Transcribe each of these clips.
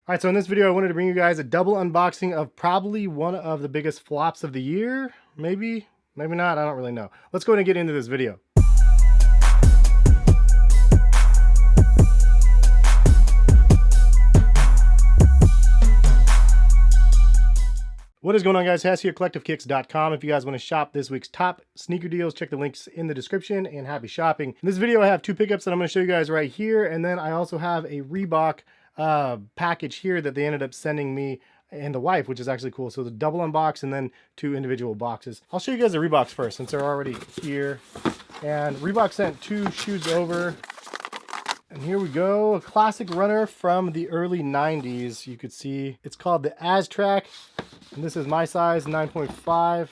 All right, so in this video, I wanted to bring you guys a double unboxing of probably one of the biggest flops of the year. Maybe not, I don't really know. Let's go ahead and get into this video. What is going on, guys? Hass here, collectivekicks.com. If you guys want to shop this week's top sneaker deals, check the links in the description, and happy shopping. In this video, I have two pickups that I'm going to show you guys right here, and then I also have a Reebok package here that they ended up sending me and the wife, which is actually cool. So the double unbox and then two individual boxes. I'll show you guys the Reeboks first since they're already here. And Reebok sent two shoes over. And here we go, a classic runner from the early 90s. You could see it's called the Aztrack, and this is my size, 9.5.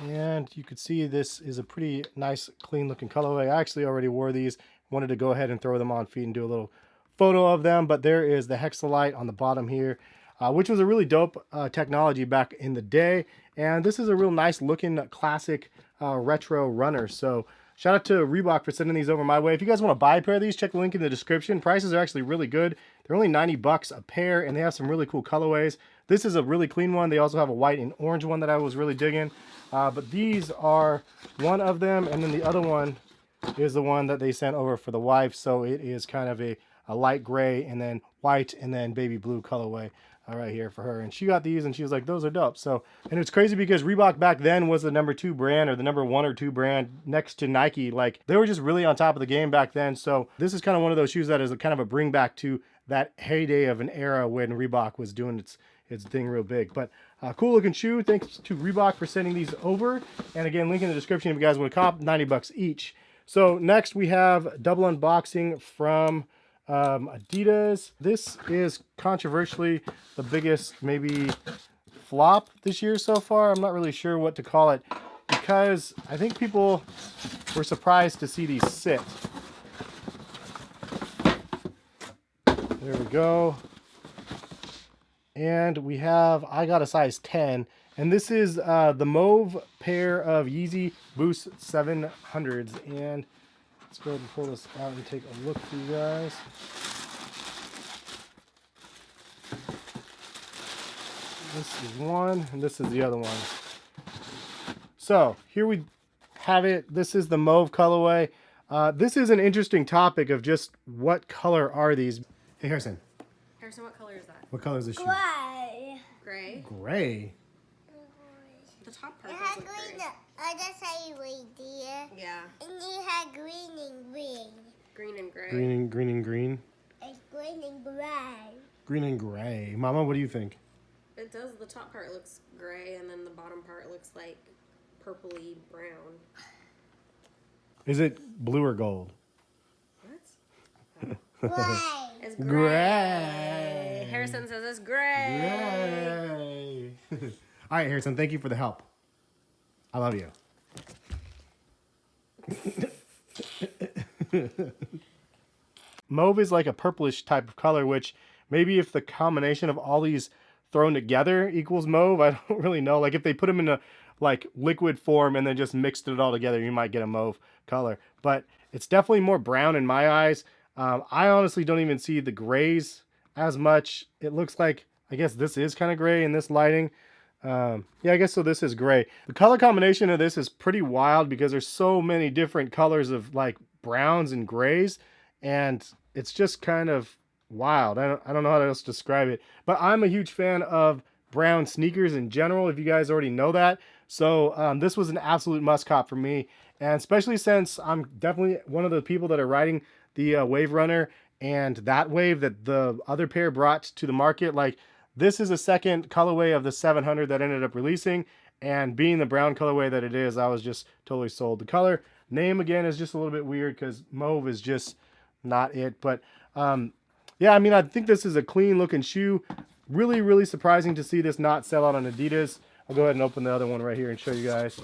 And you could see this is a pretty nice, clean looking colorway. I actually already wore these, wanted to go ahead and throw them on feet and do a little photo of them, but there is the Hexalite on the bottom here, which was a really dope technology back in the day. And this is a real nice looking classic retro runner. So shout out to Reebok for sending these over my way. If you guys want to buy a pair of these, check the link in the description. Prices are actually really good. They're only 90 bucks a pair, and they have some really cool colorways. This is a really clean one. They also have a white and orange one that I was really digging. But these are one of them, and then the other one is the one that they sent over for the wife. So it is kind of a light gray and then white and then baby blue colorway right here for her. And she got these and she was like, those are dope. So, and it's crazy because Reebok back then was the #2 brand, or the #1 or 2 brand next to Nike. Like, they were just really on top of the game back then. So this is kind of one of those shoes that is kind of a bring back to that heyday of an era when Reebok was doing its thing real big. But cool looking shoe. Thanks to Reebok for sending these over. And again, link in the description if you guys want to cop, 90 bucks each. So next we have double unboxing from Adidas. This is controversially the biggest maybe flop this year so far. I'm not really sure what to call it because I think people were surprised to see these sit. There we go. And we have, I got a size 10, and this is the Mauve pair of Yeezy Boost 700s. And let's go ahead and pull this out and take a look for you guys. This is one, and this is the other one. So here we have it. This is the Mauve colorway. This is an interesting topic of just what color are these. Hey, Harrison. Harrison, what color is that? What color is this shoe? Gray. Gray? Gray. The top part It does had look green gray. other side right there. Yeah. And it had green and green. Green and gray. Green and green. It's green and gray. Green and gray. Mama, what do you think? It does. The top part looks gray, and then the bottom part looks like purpley brown. Is it blue or gold? What? Gray. It's gray. Gray. Harrison says it's gray. Gray. All right, Harrison, thank you for the help. I love you. Mauve is like a purplish type of color, which maybe if the combination of all these thrown together equals mauve, I don't really know. Like if they put them in a like liquid form and then just mixed it all together, you might get a mauve color. But it's definitely more brown in my eyes. I honestly don't even see the grays as much. It looks like, I guess this is kind of gray in this lighting. Yeah, I guess so. This is gray. The color combination of this is pretty wild because there's so many different colors of like browns and grays, and it's just kind of wild. I don't know how else to describe it, but I'm a huge fan of brown sneakers in general, if you guys already know that. So this was an absolute must cop for me, and especially since I'm definitely one of the people that are riding the Wave Runner and that Wave that the other pair brought to the market. Like, this is a second colorway of the 700 that ended up releasing, and being the brown colorway that it is, I was just totally sold. The color name again is just a little bit weird because mauve is just not it. But yeah, I mean, I think this is a clean looking shoe. Really, really surprising to see this not sell out on Adidas. I'll go ahead and open the other one right here and show you guys.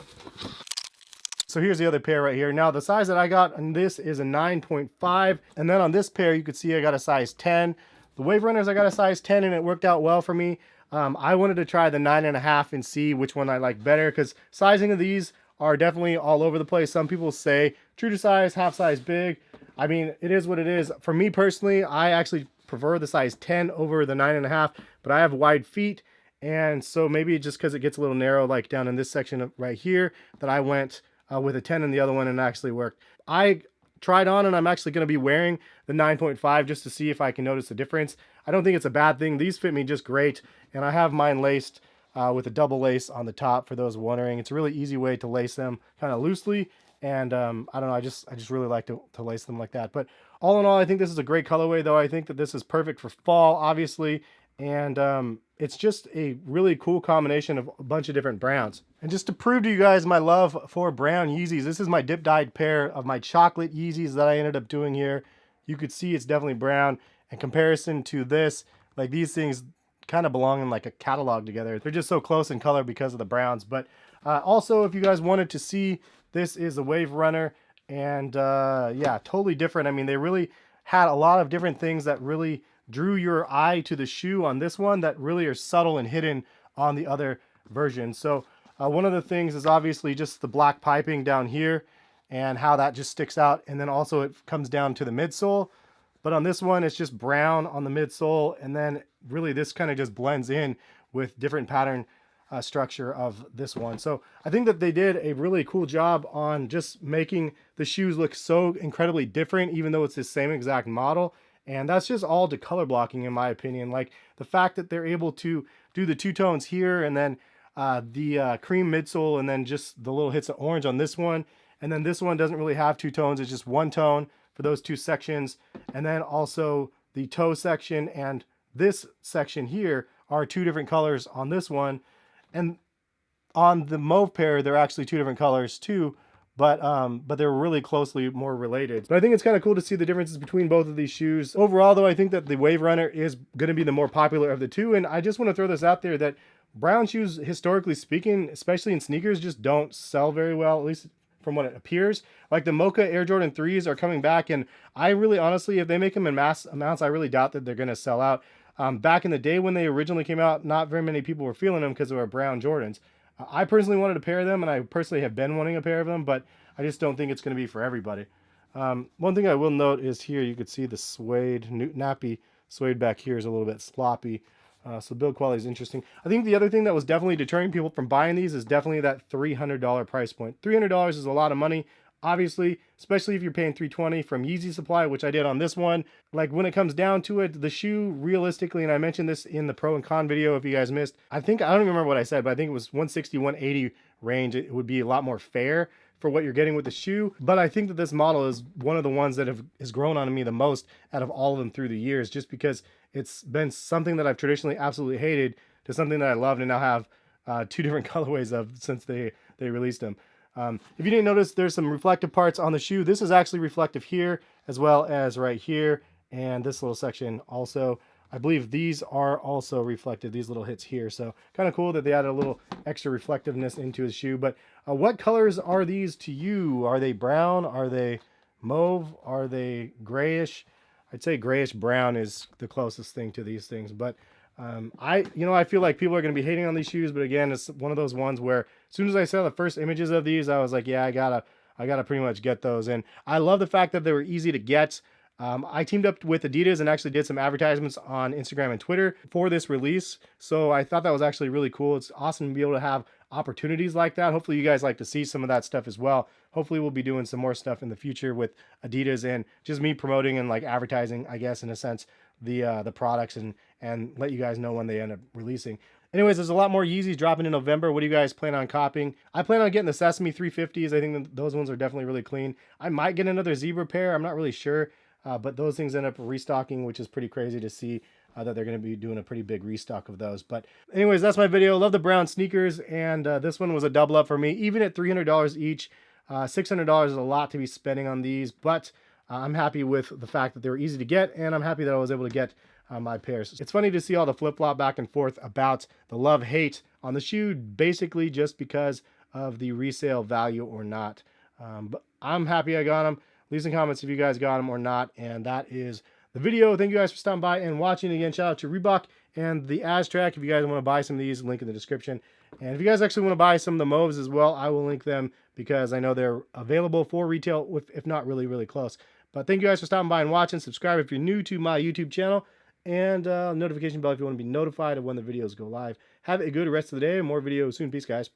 So here's the other pair right here. Now the size that I got on this is a 9.5. And then on this pair, you could see I got a size 10. The Wave Runners, I got a size 10 and it worked out well for me. I wanted to try the 9.5 and see which one I like better, because sizing of these are definitely all over the place. Some people say true to size, half size big. I mean, it is what it is. For me personally, I actually prefer the size 10 over the 9.5, but I have wide feet, and so maybe just because it gets a little narrow, like down in this section right here, that I went with a 10 in the other one, and it actually worked. I tried on, and I'm actually going to be wearing the 9.5 just to see if I can notice the difference. I don't think it's a bad thing. These fit me just great, and I have mine laced with a double lace on the top for those wondering. It's a really easy way to lace them kind of loosely, and I don't know, I just really like to lace them like that. But all in all, I think this is a great colorway, though. I think that this is perfect for fall, obviously, and it's just a really cool combination of a bunch of different browns. And just to prove to you guys my love for brown Yeezys, this is my dip dyed pair of my chocolate Yeezys that I ended up doing here. You could see it's definitely brown. In comparison to this, like these things kind of belong in like a catalog together. They're just so close in color because of the browns. But also, if you guys wanted to see, this is a Wave Runner, and yeah, totally different. I mean, they really had a lot of different things that really drew your eye to the shoe on this one that really are subtle and hidden on the other version. So one of the things is obviously just the black piping down here and how that just sticks out, and then also it comes down to the midsole. But on this one, it's just brown on the midsole, and then really this kind of just blends in with different pattern structure of this one. So I think that they did a really cool job on just making the shoes look so incredibly different, even though it's the same exact model. And that's just all to color blocking, in my opinion. Like the fact that they're able to do the two tones here, and then the cream midsole, and then just the little hits of orange on this one. And then this one doesn't really have two tones. It's just one tone for those two sections. And then also the toe section and this section here are two different colors on this one. And on the Mauve pair, they're actually two different colors too, but they're really closely more related. But I think it's kind of cool to see the differences between both of these shoes. Overall, though, I think that the Wave Runner is going to be the more popular of the two. And I just want to throw this out there that brown shoes, historically speaking, especially in sneakers, just don't sell very well, at least from what it appears. Like the Mocha Air Jordan 3s are coming back, and I really, honestly, if they make them in mass amounts, I really doubt that they're going to sell out. Back in the day when they originally came out, not very many people were feeling them because they were brown Jordans. I personally wanted a pair of them, and I personally have been wanting a pair of them, but I just don't think it's going to be for everybody. One thing I will note is here, you could see the suede, nappy suede back here is a little bit sloppy. So build quality is interesting. I think the other thing that was definitely deterring people from buying these is definitely that $300 price point. $300 is a lot of money, obviously, especially if you're paying $320 from Yeezy Supply, which I did on this one. Like when it comes down to it, the shoe realistically, and I mentioned this in the pro and con video if you guys missed, I don't even remember what I said, but I think it was 160, 180 range. It would be a lot more fair for what you're getting with the shoe. But I think that this model is one of the ones that has grown on me the most out of all of them through the years, just because it's been something that I've traditionally absolutely hated to something that I loved and now have two different colorways of since they released them. If you didn't notice, there's some reflective parts on the shoe. This is actually reflective here as well as right here, and this little section also. I believe these are also reflective, these little hits here. So kind of cool that they added a little extra reflectiveness into his shoe. But what colors are these to you? Are they brown? Are they mauve? Are they grayish? I'd say grayish brown is the closest thing to these things. But I feel like people are going to be hating on these shoes. But again, it's one of those ones where as soon as I saw the first images of these, I was like, yeah, I gotta pretty much get those. And I love the fact that they were easy to get. I teamed up with Adidas and actually did some advertisements on Instagram and Twitter for this release. So I thought that was actually really cool. It's awesome to be able to have opportunities like that. Hopefully you guys like to see some of that stuff as well. Hopefully we'll be doing some more stuff in the future with Adidas and just me promoting and like advertising, I guess, in a sense, the products and let you guys know when they end up releasing. Anyways, there's a lot more Yeezys dropping in November. What do you guys plan on copying? I plan on getting the Sesame 350s. I think that those ones are definitely really clean. I might get another Zebra pair. I'm not really sure. But those things end up restocking, which is pretty crazy to see that they're going to be doing a pretty big restock of those. But anyways, that's my video. Love the brown sneakers, and this one was a double up for me. Even at $300 each, $600 is a lot to be spending on these, but I'm happy with the fact that they were easy to get, and I'm happy that I was able to get my pairs. It's funny to see all the flip-flop back and forth about the love-hate on the shoe, basically just because of the resale value or not. But I'm happy I got them. Leave some comments if you guys got them or not. And that is the video. Thank you guys for stopping by and watching. Again, shout out to Reebok and the Aztrack. If you guys want to buy some of these, link in the description. And if you guys actually want to buy some of the Mauves as well, I will link them because I know they're available for retail, if not really, really close. But thank you guys for stopping by and watching. Subscribe if you're new to my YouTube channel. and notification bell if you want to be notified of when the videos go live. Have a good rest of the day. More videos soon. Peace, guys.